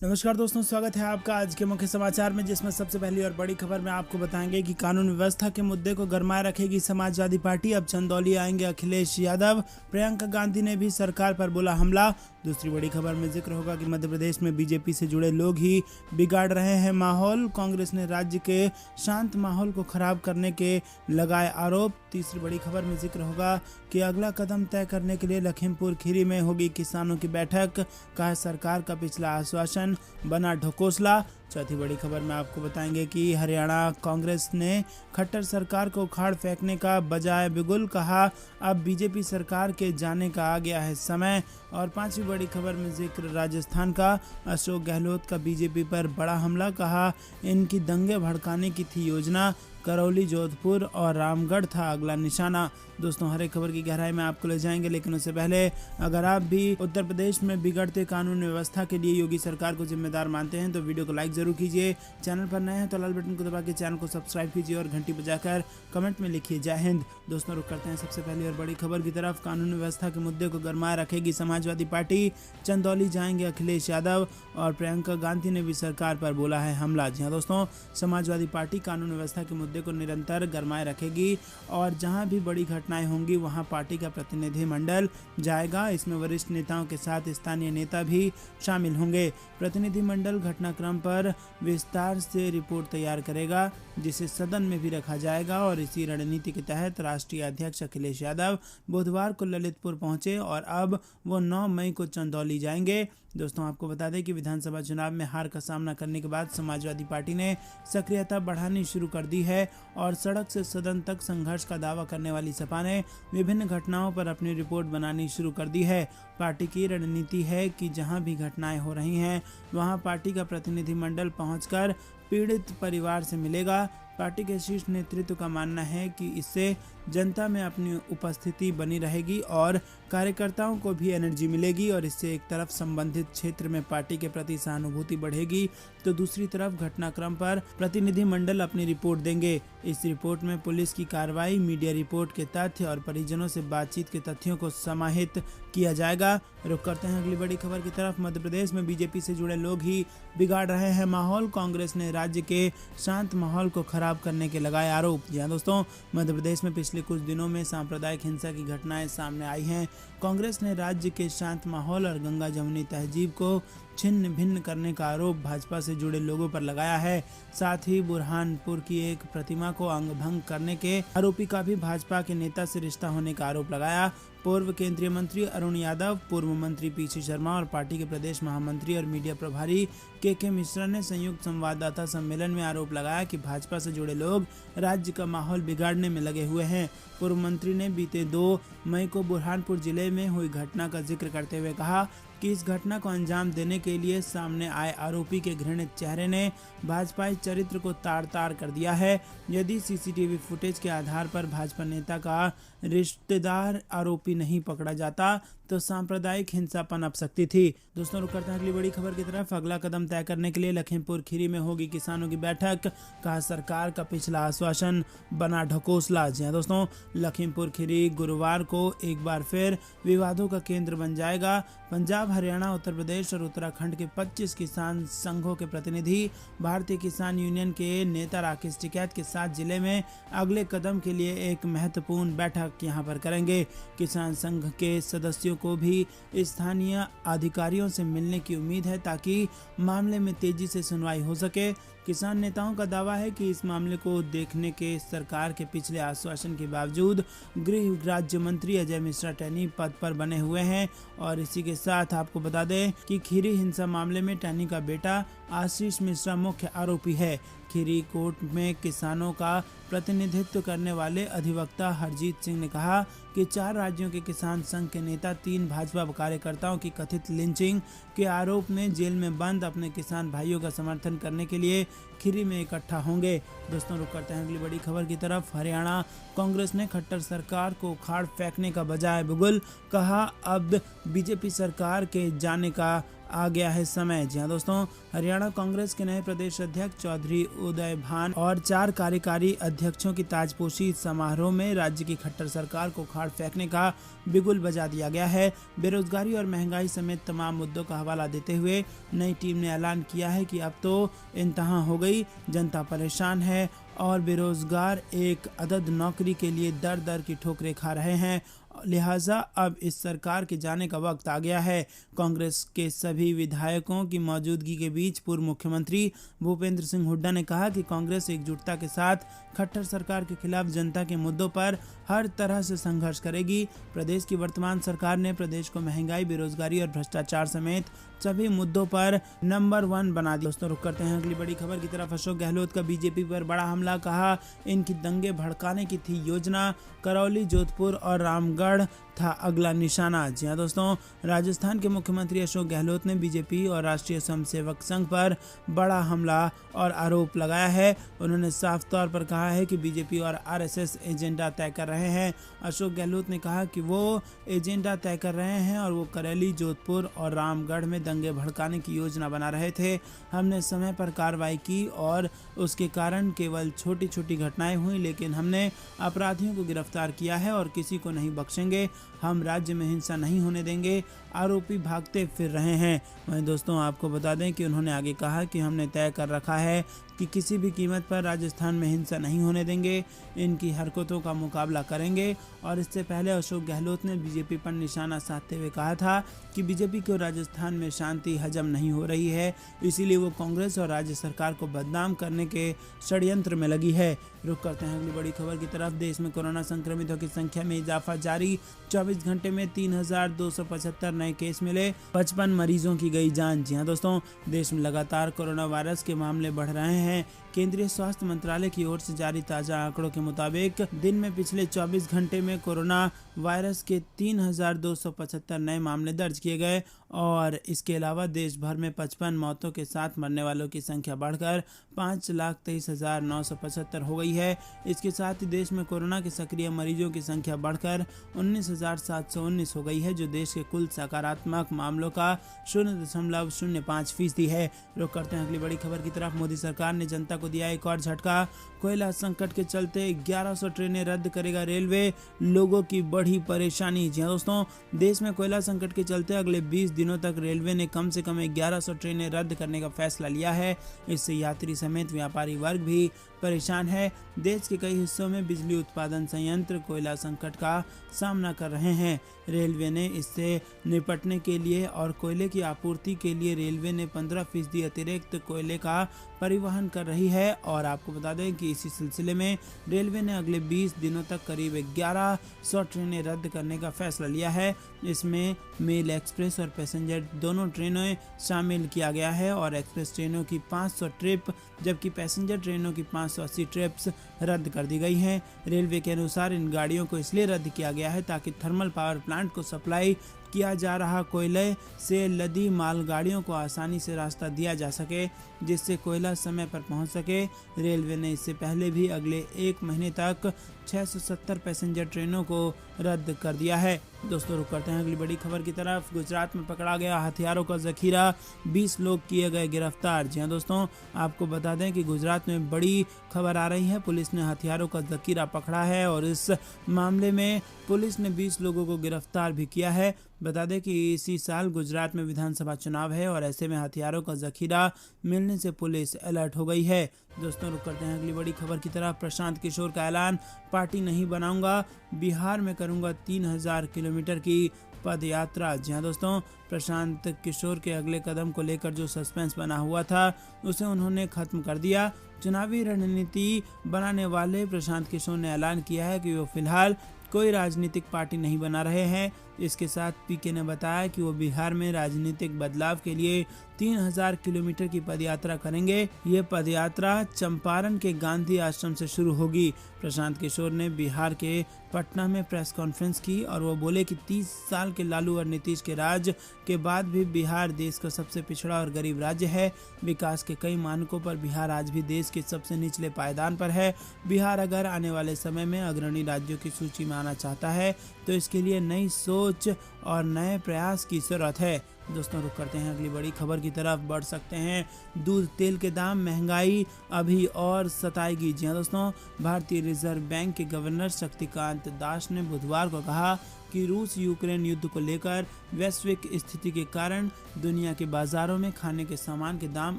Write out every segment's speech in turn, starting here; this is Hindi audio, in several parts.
नमस्कार दोस्तों, स्वागत है आपका आज के मुख्य समाचार में, जिसमें सबसे पहली और बड़ी खबर में आपको बताएंगे कि कानून व्यवस्था के मुद्दे को गरमाए रखेगी समाजवादी पार्टी। अब चंदौली आएंगे अखिलेश यादव। प्रियंका गांधी ने भी सरकार पर बोला हमला। दूसरी बड़ी खबर में जिक्र होगा कि मध्य प्रदेश में बीजेपी से जुड़े लोग ही बिगाड़ रहे हैं माहौल। कांग्रेस ने राज्य के शांत माहौल को खराब करने के लगाए आरोप। तीसरी बड़ी खबर में जिक्र होगा कि अगला कदम तय करने के लिए लखीमपुर खीरी में होगी किसानों की बैठक। कहा सरकार का पिछला आश्वासन बना ढकोसला। चौथी बड़ी खबर में आपको बताएंगे कि हरियाणा कांग्रेस ने खट्टर सरकार को उखाड़ फेंकने का बजाय बिगुल। कहा अब बीजेपी सरकार के जाने का आ गया है समय। और पांचवी बड़ी खबर में जिक्र राजस्थान का। अशोक गहलोत का बीजेपी पर बड़ा हमला। कहा इनकी दंगे भड़काने की थी योजना। करौली, जोधपुर और रामगढ़ था अगला निशाना। दोस्तों, हर एक खबर की गहराई में आपको ले जाएंगे, लेकिन उससे पहले अगर आप भी उत्तर प्रदेश में बिगड़ते कानून व्यवस्था के लिए योगी सरकार को जिम्मेदार मानते हैं तो वीडियो को लाइक जरूर कीजिए। चैनल पर नए हैं तो लाल बटन को दबा के चैनल को सब्सक्राइब कीजिए और घंटी बजाकर कमेंट में लिखिए जय हिंद। दोस्तों, रुक करते हैं सबसे पहली और बड़ी खबर की तरफ। कानून व्यवस्था के मुद्दे को गरमाए रखेगी समाजवादी पार्टी। चंदौली जाएंगे अखिलेश यादव और प्रियंका गांधी ने भी सरकार पर बोला है हमला। जी हाँ दोस्तों, समाजवादी पार्टी कानून व्यवस्था के मुद्दे को निरंतर गरमाए रखेगी और जहां भी बड़ी घटनाएं होंगी वहां पार्टी का प्रतिनिधिमंडल जाएगा। इसमें वरिष्ठ नेताओं के साथ स्थानीय नेता भी शामिल होंगे। प्रतिनिधिमंडल घटनाक्रम पर विस्तार से रिपोर्ट तैयार करेगा, जिसे सदन में भी रखा जाएगा। और इसी रणनीति के तहत राष्ट्रीय अध्यक्ष अखिलेश यादव बुधवार को ललितपुर पहुंचे और अब वो 9 मई को चंदौली जाएंगे। दोस्तों, आपको बता दें कि विधानसभा चुनाव में हार का सामना करने के बाद समाजवादी पार्टी ने सक्रियता बढ़ानी शुरू कर दी है और सड़क से सदन तक संघर्ष का दावा करने वाली सपा ने विभिन्न घटनाओं पर अपनी रिपोर्ट बनानी शुरू कर दी है। पार्टी की रणनीति है कि जहां भी घटनाएं हो रही हैं वहां पार्टी का प्रतिनिधिमंडल पहुंचकर पीड़ित परिवार से मिलेगा। पार्टी के शीर्ष नेतृत्व का मानना है कि इससे जनता में अपनी उपस्थिति बनी रहेगी और कार्यकर्ताओं को भी एनर्जी मिलेगी और इससे एक तरफ संबंधित क्षेत्र में पार्टी के प्रति सहानुभूति बढ़ेगी तो दूसरी तरफ घटनाक्रम पर प्रतिनिधिमंडल अपनी रिपोर्ट देंगे। इस रिपोर्ट में पुलिस की कार्रवाई, मीडिया रिपोर्ट के तथ्य और परिजनों से बातचीत के तथ्यों को समाहित किया जाएगा। रुक करते हैं अगली बड़ी खबर की तरफ। मध्य प्रदेश में बीजेपी से जुड़े लोग ही बिगाड़ रहे हैं माहौल। कांग्रेस ने राज्य के शांत माहौल को खराब करने के लगाए आरोप। जी हाँ दोस्तों, मध्य प्रदेश में पिछले कुछ दिनों में सांप्रदायिक हिंसा की घटनाएं सामने आई हैं। कांग्रेस ने राज्य के शांत माहौल और गंगा जमुनी तहजीब को छिन्न भिन्न करने का आरोप भाजपा से जुड़े लोगों पर लगाया है। साथ ही बुरहानपुर की एक प्रतिमा को अंग भंग करने के आरोपी का भी भाजपा के नेता से रिश्ता होने का आरोप लगाया। पूर्व केंद्रीय मंत्री अरुण यादव, पूर्व मंत्री पीसी शर्मा और पार्टी के प्रदेश महामंत्री और मीडिया प्रभारी के मिश्रा ने संयुक्त संवाददाता सम्मेलन में आरोप लगाया कि भाजपा से जुड़े लोग राज्य का माहौल बिगाड़ने में लगे हुए हैं। पूर्व मंत्री ने बीते 2 मई को बुरहानपुर जिले में हुई घटना का जिक्र करते हुए कहा कि इस घटना को अंजाम देने के लिए सामने आए आरोपी के घृणित चेहरे ने भाजपाई चरित्र को तार-तार कर दिया है। यदि सीसीटीवी फुटेज के आधार पर भाजपा नेता का रिश्तेदार आरोपी नहीं पकड़ा जाता तो सांप्रदायिक हिंसा पनप सकती थी। दोस्तों, रुक करते हैं अगली बड़ी खबर की तरफ। अगला कदम तय करने के लिए लखीमपुर खीरी में होगी किसानों की बैठक। कहा सरकार का पिछला आश्वासन बना ढकोसला। जी हाँ दोस्तों, लखीमपुर खीरी गुरुवार को एक बार फिर विवादों का केंद्र बन जाएगा। पंजाब, हरियाणा, उत्तर प्रदेश और उत्तराखंड के 25 किसान संघों के प्रतिनिधि भारतीय किसान यूनियन के नेता राकेश टिकैत के साथ जिले में अगले कदम के लिए एक महत्वपूर्ण बैठक यहां पर करेंगे। किसान संघ के सदस्यों को भी स्थानीय अधिकारियों से मिलने की उम्मीद है ताकि मामले में तेजी से सुनवाई हो सके। किसान नेताओं का दावा है कि इस मामले को देखने के सरकार के पिछले आश्वासन के बावजूद गृह राज्य मंत्री अजय मिश्रा टैनी पद पर बने हुए हैं। और इसी के साथ आपको बता दें कि खीरी हिंसा मामले में टैनी का बेटा आशीष मिश्रा मुख्य आरोपी है। खीरी कोर्ट में किसानों का प्रतिनिधित्व करने वाले अधिवक्ता हरजीत सिंह ने कहा कि 4 राज्यों के किसान संघ के नेता 3 भाजपा कार्यकर्ताओं की कथित लिंचिंग के आरोप में जेल में बंद अपने किसान भाइयों का समर्थन करने के लिए खीरी में इकट्ठा होंगे। दोस्तों, रुक करते हैं अगली बड़ी खबर की तरफ। हरियाणा कांग्रेस ने खट्टर सरकार को उखाड़ फेंकने का बजाय बिगुल। कहा अब बीजेपी सरकार के जाने का आ गया है समय। जी हाँ दोस्तों, हरियाणा कांग्रेस के नए प्रदेश अध्यक्ष चौधरी उदय भान और 4 कार्यकारी अध्यक्षों की ताजपोशी समारोह में राज्य की खट्टर सरकार को खाड़ फेंकने का बिगुल बजा दिया गया है। बेरोजगारी और महंगाई समेत तमाम मुद्दों का हवाला देते हुए नई टीम ने ऐलान किया है कि अब तो इंतहा हो गई, जनता परेशान है और बेरोजगार एक अदद नौकरी के लिए दर दर की ठोकरें खा रहे हैं, लिहाजा अब इस सरकार के जाने का वक्त आ गया है। कांग्रेस के सभी विधायकों की मौजूदगी के बीच पूर्व मुख्यमंत्री भूपेंद्र सिंह हुड्डा ने कहा कि कांग्रेस एकजुटता के साथ खट्टर सरकार के खिलाफ जनता के मुद्दों पर हर तरह से संघर्ष करेगी। प्रदेश की वर्तमान सरकार ने प्रदेश को महंगाई, बेरोजगारी और भ्रष्टाचार समेत सभी मुद्दों पर नंबर 1 बना दिया। दोस्तों रुक करते हैं अगली बड़ी खबर की तरफ। अशोक गहलोत का बीजेपी पर बड़ा हमला, कहा इनकी दंगे भड़काने की थी योजना, करौली, जोधपुर और रामगढ़ था अगला निशाना। जी हाँ दोस्तों, राजस्थान के मुख्यमंत्री अशोक गहलोत ने बीजेपी और राष्ट्रीय स्वयंसेवक संघ पर बड़ा हमला और आरोप लगाया है। उन्होंने साफ तौर पर कहा है कि बीजेपी और आरएसएस एजेंडा तय कर रहे हैं। अशोक गहलोत ने कहा कि वो एजेंडा तय कर रहे हैं और वो करौली, जोधपुर और रामगढ़ में दंगे भड़काने की योजना बना रहे थे। हमने समय पर कार्रवाई की और उसके कारण केवल छोटी छोटी घटनाएं हुई, लेकिन हमने अपराधियों को गिरफ्तार किया है और किसी को नहीं बख्शेंगे। हम राज्य में हिंसा नहीं होने देंगे, आरोपी भागते फिर रहे हैं। वहीं दोस्तों आपको बता दें कि उन्होंने आगे कहा कि हमने तय कर रखा है कि किसी भी कीमत पर राजस्थान में हिंसा नहीं होने देंगे, इनकी हरकतों का मुकाबला करेंगे। और इससे पहले अशोक गहलोत ने बीजेपी पर निशाना साधते हुए कहा था कि बीजेपी को राजस्थान में शांति हजम नहीं हो रही है, इसीलिए वो कांग्रेस और राज्य सरकार को बदनाम करने के षड्यंत्र में लगी है। रुक करते हैं अगली बड़ी खबर की तरफ। देश में कोरोना संक्रमितों की संख्या में इजाफा जारी, 24 घंटे में 3,275 नए केस मिले, 55 मरीजों की गई जान। जी हाँ दोस्तों, देश में लगातार कोरोना वायरस के मामले बढ़ रहे हैं। केंद्रीय स्वास्थ्य मंत्रालय की ओर से जारी ताजा आंकड़ों के मुताबिक दिन में पिछले 24 घंटे में कोरोना वायरस के 3,275 नए मामले दर्ज किए गए और इसके अलावा देश भर में 55 मौतों के साथ मरने वालों की संख्या बढ़कर 5,23,975 हो गई है। इसके साथ ही देश में कोरोना के सक्रिय मरीजों की संख्या बढ़कर 19,719 हो गई है, जो देश के कुल सकारात्मक मामलों का 0.05% है। रुक करते हैं अगली बड़ी खबर की तरफ। मोदी सरकार ने जनता को दिया एक और झटका, कोयला संकट के चलते 1100 ट्रेनें रद्द करेगा रेलवे, लोगों की बढ़ी परेशानी। जी हाँ दोस्तों, देश में कोयला संकट के चलते अगले 20 दिनों तक रेलवे ने कम से कम 1100 ट्रेनें रद्द करने का फैसला लिया है। इससे यात्री समेत व्यापारी वर्ग भी परेशान है। देश के कई हिस्सों में बिजली उत्पादन संयंत्र कोयला संकट का सामना कर रहे हैं। रेलवे ने इससे निपटने के लिए और कोयले की आपूर्ति के लिए रेलवे ने 15% अतिरिक्त कोयले का परिवहन कर रही है। और आपको बता दें कि इसी सिलसिले में रेलवे ने अगले 20 दिनों तक करीब 1100 ट्रेनें रद्द करने का फैसला लिया है। इसमें मेल एक्सप्रेस और पैसेंजर दोनों ट्रेनें शामिल किया गया है और एक्सप्रेस ट्रेनों की 500 ट्रिप जबकि पैसेंजर ट्रेनों की 580 ट्रिप्स रद्द कर दी गई हैं। रेलवे के अनुसार इन गाड़ियों को इसलिए रद्द किया गया है ताकि थर्मल पावर प्लांट को सप्लाई किया जा रहा कोयले से लदी मालगाड़ियों को आसानी से रास्ता दिया जा सके, जिससे कोयला समय पर पहुंच सके। रेलवे ने इससे पहले भी अगले 1 महीने तक 670 पैसेंजर ट्रेनों को रद्द कर दिया है। दोस्तों रुक करते हैं अगली बड़ी खबर की तरफ। गुजरात में पकड़ा गया हथियारों का जखीरा, 20 लोग किए गए गिरफ्तार। जी हाँ दोस्तों, आपको बता दें कि गुजरात में बड़ी खबर आ रही है। पुलिस ने हथियारों का जखीरा पकड़ा है और इस मामले में पुलिस ने 20 लोगों को गिरफ्तार भी किया है। बता दें कि इसी साल गुजरात में विधानसभा चुनाव है और ऐसे में हथियारों का जखीरा मिलने से पुलिस अलर्ट हो गई है। दोस्तों रुक करते हैं अगली बड़ी खबर की तरफ। प्रशांत किशोर का ऐलान, पार्टी नहीं बनाऊंगा, बिहार में करूंगा 3000 किलोमीटर की पद यात्रा। जी हाँ दोस्तों, प्रशांत किशोर के अगले कदम को लेकर जो सस्पेंस बना हुआ था उसे उन्होंने खत्म कर दिया। चुनावी रणनीति बनाने वाले प्रशांत किशोर ने ऐलान किया है कि वो फिलहाल कोई राजनीतिक पार्टी नहीं बना रहे हैं। इसके साथ पीके ने बताया कि वो बिहार में राजनीतिक बदलाव के लिए 3000 किलोमीटर की पदयात्रा करेंगे। ये पदयात्रा चंपारण के गांधी आश्रम से शुरू होगी। प्रशांत किशोर ने बिहार के पटना में प्रेस कॉन्फ्रेंस की और वो बोले कि 30 साल के लालू और नीतीश के राज के बाद भी बिहार देश का सबसे पिछड़ा और गरीब राज्य है। विकास के कई मानकों पर बिहार आज भी देश के सबसे निचले पायदान पर है। बिहार अगर आने वाले समय में अग्रणी राज्यों की सूची में आना चाहता है तो इसके लिए नई सोच और नए प्रयास की जरूरत है। दोस्तों रुक करते हैं अगली बड़ी खबर की तरफ बढ़ सकते हैं। दूध तेल के दाम, महंगाई अभी और सताएगी। जी हाँ दोस्तों, भारतीय रिजर्व बैंक के गवर्नर शक्तिकांत दास ने बुधवार को कहा कि रूस यूक्रेन युद्ध को लेकर वैश्विक स्थिति के कारण दुनिया के बाजारों में खाने के सामान के दाम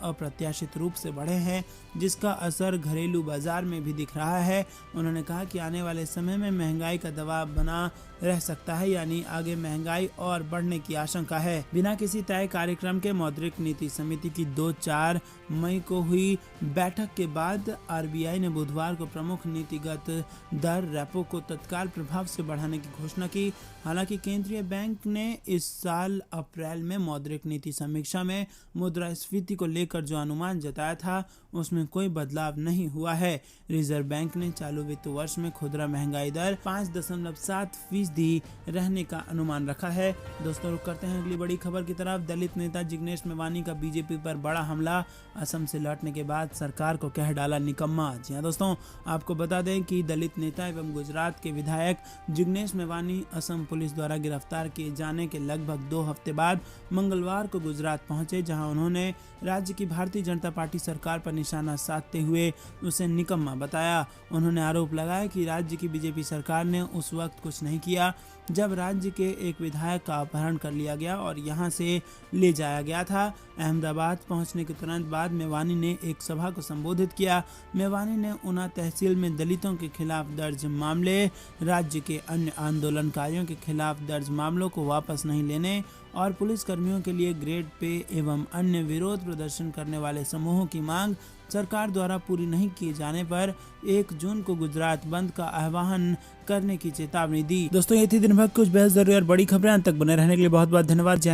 अप्रत्याशित रूप से बढ़े हैं, जिसका असर घरेलू बाजार में भी दिख रहा है। उन्होंने कहा कि आने वाले समय में महंगाई का दबाव बना रह सकता है, यानी आगे महंगाई और बढ़ने की आशंका है। बिना किसी तय कार्यक्रम के मौद्रिक नीति समिति की 2-4 मई को हुई बैठक के बाद आरबीआई ने बुधवार को प्रमुख नीतिगत दर रेपो को तत्काल प्रभाव से बढ़ाने की घोषणा की। हालांकि केंद्रीय बैंक ने इस साल अप्रैल में मौद्रिक नीति समीक्षा में मुद्रास्फीति को लेकर जो अनुमान जताया था उसमें कोई बदलाव नहीं हुआ है। रिजर्व बैंक ने चालू वित्त वर्ष में खुदरा महंगाई दर 5.7% रहने का अनुमान रखा है। दोस्तों रुक करते हैं अगली बड़ी खबर की तरफ। दलित नेता जिग्नेश मेवानी का बीजेपी पर बड़ा हमला, असम से लौटने के बाद सरकार को कह डाला निकम्मा। जी हाँ दोस्तों, आपको बता दें कि दलित नेता एवं गुजरात के विधायक जिग्नेश मेवानी असम पुलिस द्वारा गिरफ्तार किए जाने के लगभग 2 हफ्ते बाद मंगलवार को गुजरात पहुंचे, जहां उन्होंने राज्य की भारतीय जनता पार्टी सरकार पर निशाना साधते हुए उसे निकम्मा बताया। उन्होंने आरोप लगाया कि राज्य की बीजेपी सरकार ने उस वक्त कुछ नहीं किया जब राज्य के एक विधायक का अपहरण कर लिया गया और यहां से ले जाया गया था। अहमदाबाद पहुंचने के तुरंत बाद मेवानी ने एक सभा को संबोधित किया। मेवानी ने उना तहसील में दलितों के खिलाफ दर्ज मामले, राज्य के अन्य आंदोलनकारियों के खिलाफ दर्ज मामलों को वापस नहीं लेने और पुलिस कर्मियों के लिए ग्रेड पे एवं अन्य विरोध प्रदर्शन करने वाले समूहों की मांग सरकार द्वारा पूरी नहीं किए जाने पर 1 जून को गुजरात बंद का आह्वान करने की चेतावनी दी। दोस्तों ये थी दिन भर कुछ बेहद जरूरी और बड़ी खबरें। अंत तक बने रहने के लिए बहुत बहुत धन्यवाद। जय हिंद।